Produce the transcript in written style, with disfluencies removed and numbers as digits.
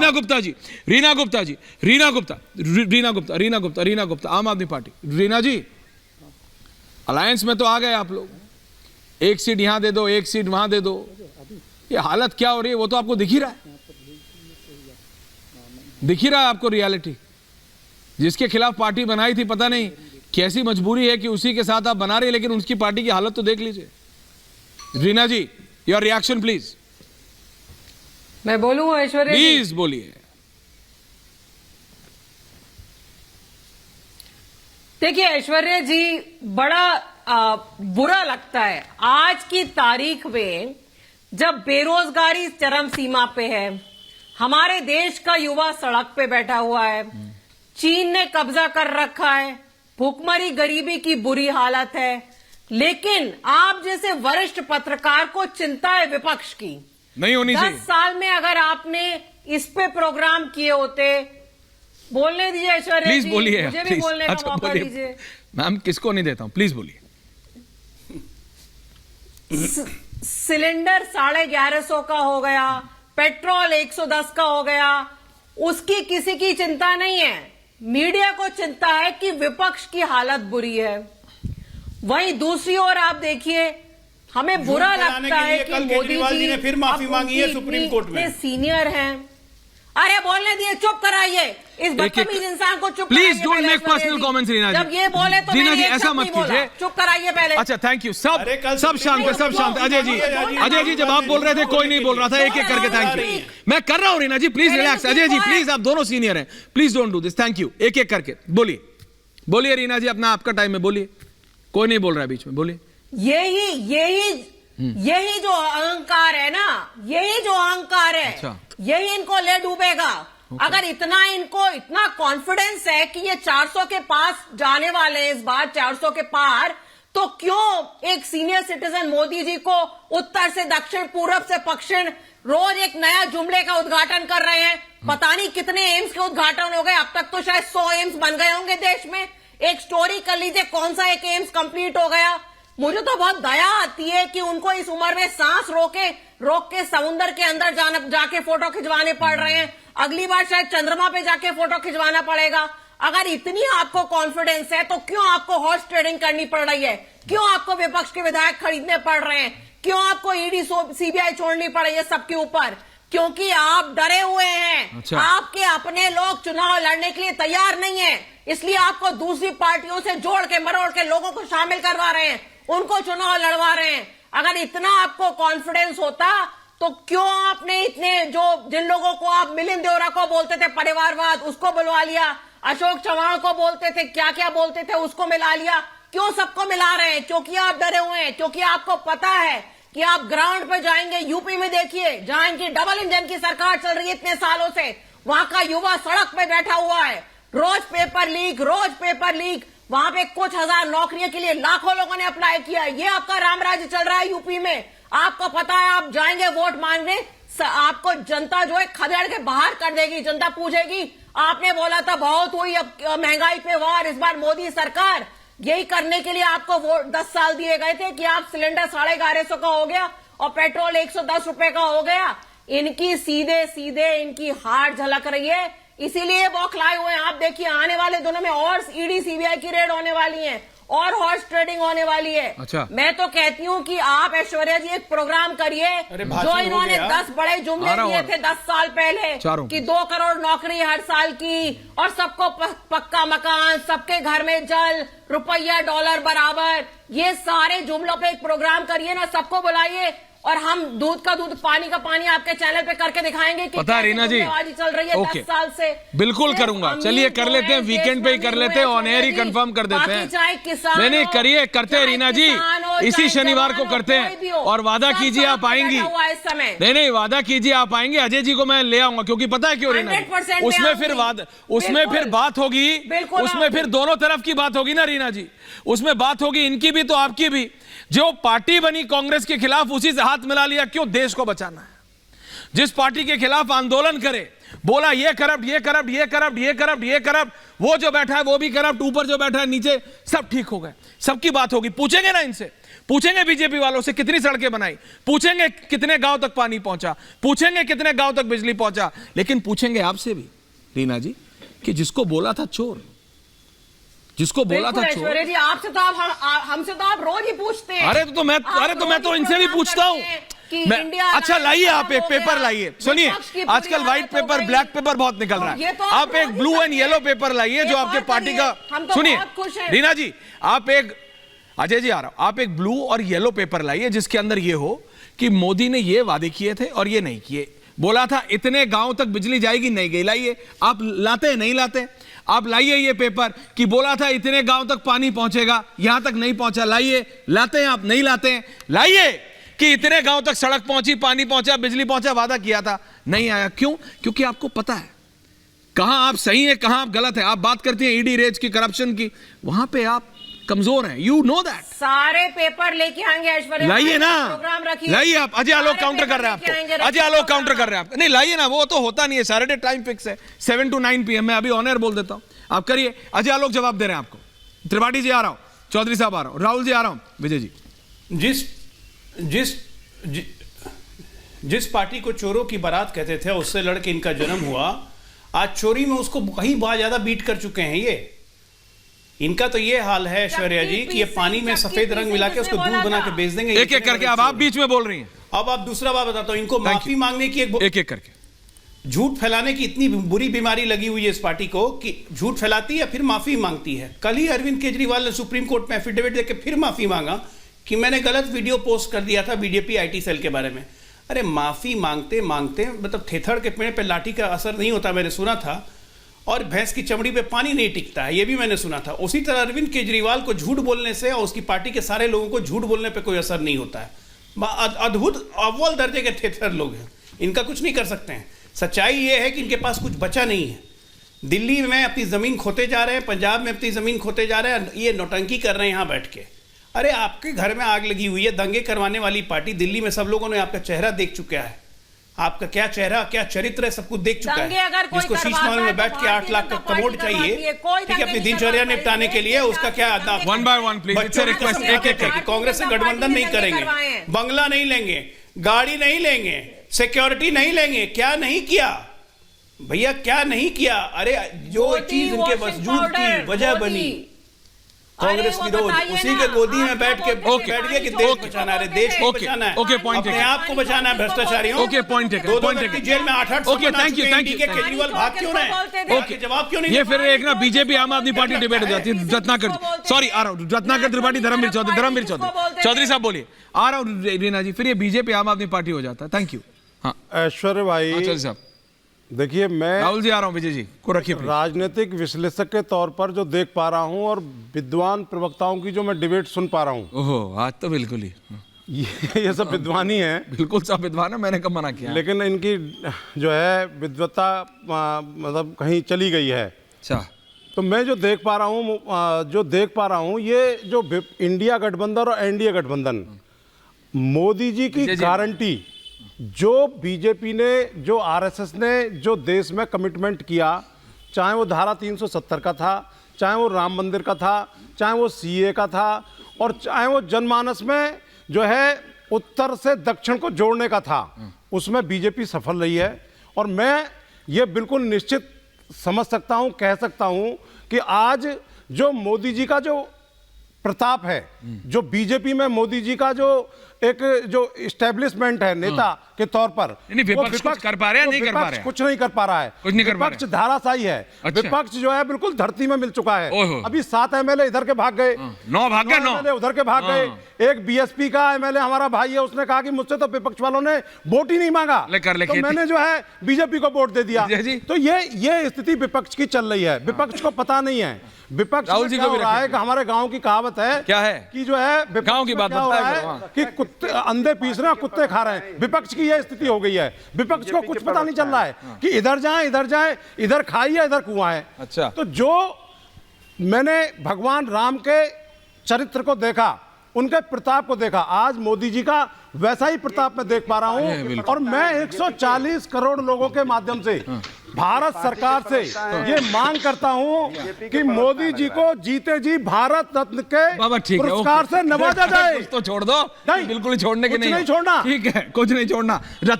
रीना गुप्ता जी, रीना गुप्ता जी, रीना गुप्ता, रीना गुप्ता, रीना गुप्ता, रीना गुप्ता, आम आदमी पार्टी। रीना जी, अलायंस में तो आ गए आप लोग, एक सीट यहां दे दो, एक सीट वहां दे दो, ये हालत क्या हो रही है वो तो आपको दिख ही रहा है, दिख ही रहा है आपको रियलिटी। जिसके खिलाफ पार्टी बनाई थी, पता नहीं कैसी मजबूरी है कि उसी के साथ आप बना रहे हैं, लेकिन उसकी पार्टी की हालत तो देख लीजिए। रीना जी, योर रिएक्शन प्लीज। मैं बोलूं ऐश्वर्या, प्लीज बोलिए। देखिए ऐश्वर्या जी, बड़ा बुरा लगता है आज की तारीख में जब बेरोजगारी चरम सीमा पे है, हमारे देश का युवा सड़क पे बैठा हुआ है, चीन ने कब्जा कर रखा है, भूखमरी गरीबी की बुरी हालत है, लेकिन आप जैसे वरिष्ठ पत्रकार को चिंता है विपक्ष की। नहीं होनी चाहिए। 10 साल में अगर आपने इस पे प्रोग्राम किए होते, बोलने दीजिए ऐश्वर्या प्लीज जी, बोलिए, मुझे भी प्लीज। बोलने का अच्छा, मौका बोलिए। दीजिए। मैम किसको नहीं देता हूं, प्लीज बोलिए। सिलेंडर 1150 का हो गया, पेट्रोल 110 का हो गया, उसकी किसी की चिंता नहीं है। मीडिया को चिंता है कि विपक्ष की हालत बुरी है। वहीं दूसरी ओर आप देखिए, हमें बुरा लगता है कि मोदी जी ने फिर माफी मांगी है सुप्रीम कोर्ट में। सीनियर हैं। अरे बोलने दिए, चुप कराइए इस बदतमीज इंसान को, चुप प्लीज कराइए डोंट पहले मेक ऐश्वर्या पर्सनल जी। कमेंट्स रीना जी। जब ये बोले तो रीना मैंने जी एक ऐसा शब्द मत नहीं बोला। कीजिए, चुप कराइए पहले। अच्छा थैंक यू। सब अरे कल सब शांत है, सब शांत है। अजय जी, अजय जी जब आप बोल रहे थे कोई नहीं बोल रहा था, एक एक करके। थैंक यू, मैं कर रहा हूं Reena ji, please relax. Ajay ji please, आप दोनों सीनियर हैं, please don't do this. Thank you, एक एक करके बोलिए, बोलिए रीना जी, अपना आपका टाइम है, बोलिए। कोई नहीं बोल रहा है बीच में, बोलिए। यही जो अहंकार है ना, यही जो अहंकार है, अच्छा। यही इनको ले डूबेगा। अगर इतना कॉन्फिडेंस है कि ये 400 के पास जाने वाले हैं इस बार, 400 के पार, तो क्यों एक सीनियर सिटीजन मोदी जी को उत्तर से दक्षिण, पूरब से पश्चिम रोज एक नया जुमले का उद्घाटन कर रहे हैं? पता नहीं कितने एम्स के उद्घाटन हो गए, अब तक तो शायद 100 एम्स बन गए होंगे देश में। एक स्टोरी कर लीजिए, कौन सा एक एम्स कंप्लीट हो गया। मुझे तो बहुत दया आती है कि उनको इस उम्र में सांस रोक के समुद्र के अंदर जाके फोटो खिंचवाने पड़ रहे हैं। अगली बार शायद चंद्रमा पे जाके फोटो खिंचवाना पड़ेगा। अगर इतनी आपको कॉन्फिडेंस है तो क्यों आपको हॉर्स ट्रेडिंग करनी पड़ रही है? क्यों आपको विपक्ष के विधायक खरीदने पड़ रहे हैं? क्यों आपको ईडी सीबीआई छोड़नी पड़ रही है सबके ऊपर? क्योंकि आप डरे हुए हैं। अच्छा। आपके अपने लोग चुनाव लड़ने के लिए तैयार नहीं है, इसलिए आपको दूसरी पार्टियों से जोड़ के मरोड़ के लोगों को शामिल करवा रहे हैं, उनको चुनाव लड़वा रहे हैं। अगर इतना आपको कॉन्फिडेंस होता तो क्यों आपने जिन लोगों को आप मिलिंद देवरा को बोलते थे परिवारवाद, उसको बुलवा लिया, अशोक चव्हाण को बोलते थे क्या क्या बोलते थे, उसको मिला लिया? क्यों सबको मिला रहे हैं? क्योंकि आप डरे हुए हैं, क्योंकि आपको पता है कि आप ग्राउंड पे जाएंगे। यूपी में देखिए, जहां इनकी डबल इंजन की सरकार चल रही है इतने सालों से, वहां का युवा सड़क पे बैठा हुआ है, रोज पेपर लीक। वहां पे कुछ हजार नौकरियों के लिए लाखों लोगों ने अप्लाई किया। ये आपका रामराज्य चल रहा है यूपी में। आपको पता है, आप जाएंगे वोट मांगने, आपको जनता जो है खदेड़ के बाहर कर देगी। जनता पूछेगी, आपने बोला था बहुत हुई, अब महंगाई पे वार। इस बार मोदी सरकार, यही करने के लिए आपको वोट 10 साल दिए गए थे कि आप सिलेंडर 1150 का हो गया और पेट्रोल 110 रुपए का हो गया। इनकी सीधे इनकी हार झलक रही है, इसीलिए बौखलाए हुए हैं। आप देखिए, आने वाले दिनों में और ईडी सीबीआई की रेड होने वाली है और हॉर्स ट्रेडिंग होने वाली है। अच्छा। मैं तो कहती हूँ कि आप ऐश्वर्या जी एक प्रोग्राम करिए, जो इन्होंने 10 बड़े जुमले दिए थे 10 साल पहले कि 2 करोड़ नौकरी हर साल की और सबको पक्का मकान, सबके घर में जल, रुपया डॉलर बराबर, ये सारे जुमलों पे एक प्रोग्राम करिए ना, सबको बुलाइए और हम दूध का दूध, पानी का पानी आपके चैनल पे करके दिखाएंगे कि पता है रीना जी, चल रही है 10 साल से। बिल्कुल करूंगा, चलिए कर लेते हैं, वीकेंड पे ही कर लेते हैं, ऑन एयर ही कंफर्म कर देते हैं। नहीं करिए, करते हैं रीना जी, इसी शनिवार को करते हैं और वादा कीजिए आप आएंगी। नहीं वादा कीजिए आप आएंगे, अजय जी को मैं ले आऊंगा, क्योंकि पता है क्यों रीना जी, उसमें फिर बात होगी, उसमें फिर दोनों तरफ की बात होगी ना रीना जी, उसमें बात होगी इनकी भी तो आपकी भी। जो पार्टी बनी कांग्रेस के खिलाफ, उसी से हाथ मिला लिया, क्यों? देश को बचाना है। जिस पार्टी के खिलाफ आंदोलन करे, बोला ये करप्ट, ये करप्ट, ये करप्ट, ये करप्ट, ये करप्ट, वो जो बैठा है वो भी करप्ट, ऊपर जो बैठा है नीचे सब ठीक हो गए, सबकी बात होगी। पूछेंगे ना इनसे, पूछेंगे बीजेपी वालों से कितनी सड़कें बनाई, पूछेंगे कितने गांव तक पानी पहुंचा, पूछेंगे कितने गांव तक बिजली पहुंचा, लेकिन पूछेंगे आपसे भी रीना जी कि जिसको बोला था चोर, जिसको बोला था चोर। ऐश्वर्या जी, आपसे तो आप हमसे तो आप रोज ही पूछते हैं। अरे तो मैं तो इनसे भी पूछता हूं। अच्छा लाइए, आप एक पेपर लाइए, सुनिए, आजकल व्हाइट पेपर ब्लैक पेपर बहुत निकल रहा है, आप एक ब्लू एंड येलो पेपर लाइए जो आपके पार्टी का, सुनिए रीना जी, आप एक, अजय जी आ रहा हूं, आप एक ब्लू और येलो पेपर लाइए जिसके अंदर ये हो कि मोदी ने ये वादे किए थे और ये नहीं किए, बोला था इतने गांव तक बिजली जाएगी, नहीं गई, लाइए, आप लाते नहीं लाते, आप लाइए ये पेपर कि बोला था इतने गांव तक पानी पहुंचेगा, यहां तक नहीं पहुंचा, लाइए, लाते हैं आप, नहीं लाते हैं, लाइए कि इतने गांव तक सड़क पहुंची, पानी पहुंचा, बिजली पहुंचा, वादा किया था, नहीं आया, क्यों? क्योंकि आपको पता है कहां आप सही है, कहां आप गलत है। आप बात करती हैं ईडी रेज की, करप्शन की, वहां पे आप कमजोर हैं, यू नो दैट। सारे पेपर लेके आएंगे ऐश्वर्या, लाइए ना, प्रोग्राम रखिए, लाइए आप। अजय आलोक काउंटर कर रहे हैं आपको, अजय आलोक काउंटर कर रहे हैं आपको, नहीं लाइए ना, वो तो होता नहीं है, सैटरडे टाइम फिक्स है 7 to 9 PM, मैं अभी ऑन एयर बोल देता हूं, आप करिए। अजय आलोक जवाब दे रहे हैं आपको, त्रिपाठी जी आ रहा हूं, चौधरी साहब आ रहा हूं, राहुल जी आ रहा हूं, विजय जी। जिस पार्टी को चोरों की बारात कहते थे, उससे लड़के इनका जन्म हुआ, आज चोरी में उसको कहीं बहुत ज्यादा बीट कर चुके हैं ये। इनका तो ये हाल है ऐश्वर्या जी कि ये पानी में सफेद रंग मिला के उसको दूध बना के बेच देंगे। एक एक करके, अब आप बीच में बोल रही हैं। अब आप दूसरा बात बताता हूं, इनको माफी मांगने की एक एक करके, झूठ फैलाने की इतनी बुरी बीमारी लगी हुई है इस पार्टी को कि झूठ फैलाती है फिर माफी मांगती है। कल ही अरविंद केजरीवाल ने सुप्रीम कोर्ट में एफिडेविट देके फिर माफी मांगा कि मैंने गलत वीडियो पोस्ट कर दिया था बीजेपी IT सेल के बारे में। अरे माफी मांगते मांगते मतलब थेथड़ के पेड़ पे लाठी का असर नहीं होता, मैंने सुना था, और भैंस की चमड़ी पे पानी नहीं टिकता है, ये भी मैंने सुना था। उसी तरह अरविंद केजरीवाल को झूठ बोलने से और उसकी पार्टी के सारे लोगों को झूठ बोलने पे कोई असर नहीं होता है। अद्भुत अव्वल दर्जे के थेथर लोग हैं, इनका कुछ नहीं कर सकते हैं। सच्चाई ये है कि इनके पास कुछ बचा नहीं है। दिल्ली में अपनी जमीन खोते जा रहे हैं, पंजाब में अपनी जमीन खोते जा रहे हैं, ये नौटंकी कर रहे हैं यहाँ बैठ के। अरे आपके घर में आग लगी हुई है, दंगे करवाने वाली पार्टी, दिल्ली में सब लोगों ने आपका चेहरा देख चुका है, आपका क्या चेहरा क्या चरित्र है सब कुछ देख चुका है। जिसको शीश महल में बैठ के 8 लाख का कमोड चाहिए, ठीक है, अपनी दिनचर्या निपटाने के लिए, उसका क्या अदा। 1 by 1 प्लीज, बच्चों रिक्वेस्ट एक एक करके, कांग्रेस से गठबंधन नहीं करेंगे, बंगला नहीं लेंगे, गाड़ी नहीं लेंगे, सिक्योरिटी नहीं लेंगे। क्या नहीं किया भैया, क्या नहीं किया? अरे जो चीज उनके वजूद की वजह बनी कांग्रेस विरोध, उसी के गोदी में बैठ गया कि देश बचाना है, देश को बचाना है, अपने आप को बचाना है भ्रष्टाचारियों। ओके, पॉइंट है, दो व्यक्ति जेल में 8-8 ओके, थैंक यू केजरीवाल भाग क्यों रहे? ओके, जवाब क्यों नहीं? ये फिर एक ना बीजेपी आम आदमी पार्टी डिबेट हो जाती है। रत्नाकर, सॉरी आ रहा हूँ, रत्नाकर त्रिपाठी, धर्मवीर चौधरी, चौधरी साहब बोलिए, आ रहा हूँ रीना जी, फिर ये बीजेपी आम आदमी पार्टी हो जाता है। Thank you. हाँ ऐश्वर्या भाई, चौधरी साहब, देखिए मैं राहुल जी आ रहा हूँ, विजय जी को रखिए। राजनीतिक विश्लेषक के तौर पर जो देख पा रहा हूं और विद्वान प्रवक्ताओं की जो मैं डिबेट सुन पा रहा हूं, ओहो, आज तो बिल्कुल ही ये सब विद्वान ही है, बिल्कुल सब विद्वान है, मैंने कब मना किया, लेकिन इनकी जो है विद्वत्ता मतलब कहीं चली गई है। अच्छा, तो मैं जो देख पा रहा हूं ये जो इंडिया गठबंधन और एनडीए गठबंधन, मोदी जी की गारंटी, जो बीजेपी ने, जो आरएसएस ने जो देश में कमिटमेंट किया, चाहे वो धारा 370 का था, चाहे वो राम मंदिर का था, चाहे वो सीए का था, और चाहे वो जनमानस में जो है उत्तर से दक्षिण को जोड़ने का था, उसमें बीजेपी सफल रही है। और मैं ये बिल्कुल निश्चित समझ सकता हूँ, कह सकता हूँ कि आज जो मोदी जी का जो प्रताप है, जो बीजेपी में मोदी जी का जो एक जो इस्टेब्लिशमेंट है नेता के तौर पर, विपक्ष कुछ कर पा रहे हैं, नहीं कर पा रहे, कुछ नहीं कर पा रहा है, विपक्ष धाराशायी है। अच्छा। विपक्ष जो है बिल्कुल धरती में मिल चुका है। अभी 7 MLA इधर के भाग गए, 9 भाग गए, 9 उधर के भाग गए। एक बीएसपी का MLA हमारा भाई है, उसने कहा कि मुझसे तो विपक्ष वालों ने वोट ही नहीं मांगा, तो मैंने जो है बीजेपी को वोट दे दिया। तो ये स्थिति विपक्ष की चल रही है, विपक्ष को पता नहीं है। विपक्ष राहुल जी को भी रहा है कि हमारे गांव की कहावत है, क्या है कि जो है गांव की बात कि कुत्ते अंधे पीस रहे हैं, कुत्ते खा रहे हैं। विपक्ष की यह स्थिति हो गई है, विपक्ष को कुछ पता नहीं चल रहा है कि इधर जाए, इधर खाई है, इधर कुआं है। अच्छा, तो जो मैंने भगवान राम के चरित्र को देखा, उनके प्रताप को देखा, आज मोदी जी का वैसा ही प्रताप मैं देख पा रहा हूं। और मैं 140 करोड़ लोगों के माध्यम से भारत सरकार से ये मांग करता हूं कि मोदी जी को जीते जी भारत रत्न के बाबा ठीक है, पुरस्कार ओके। से नवाजा जाए। कुछ तो छोड़ दो, नहीं, बिल्कुल ही छोड़ने के कुछ नहीं नहीं छोड़ना। ठीक है, कुछ नहीं छोड़ना।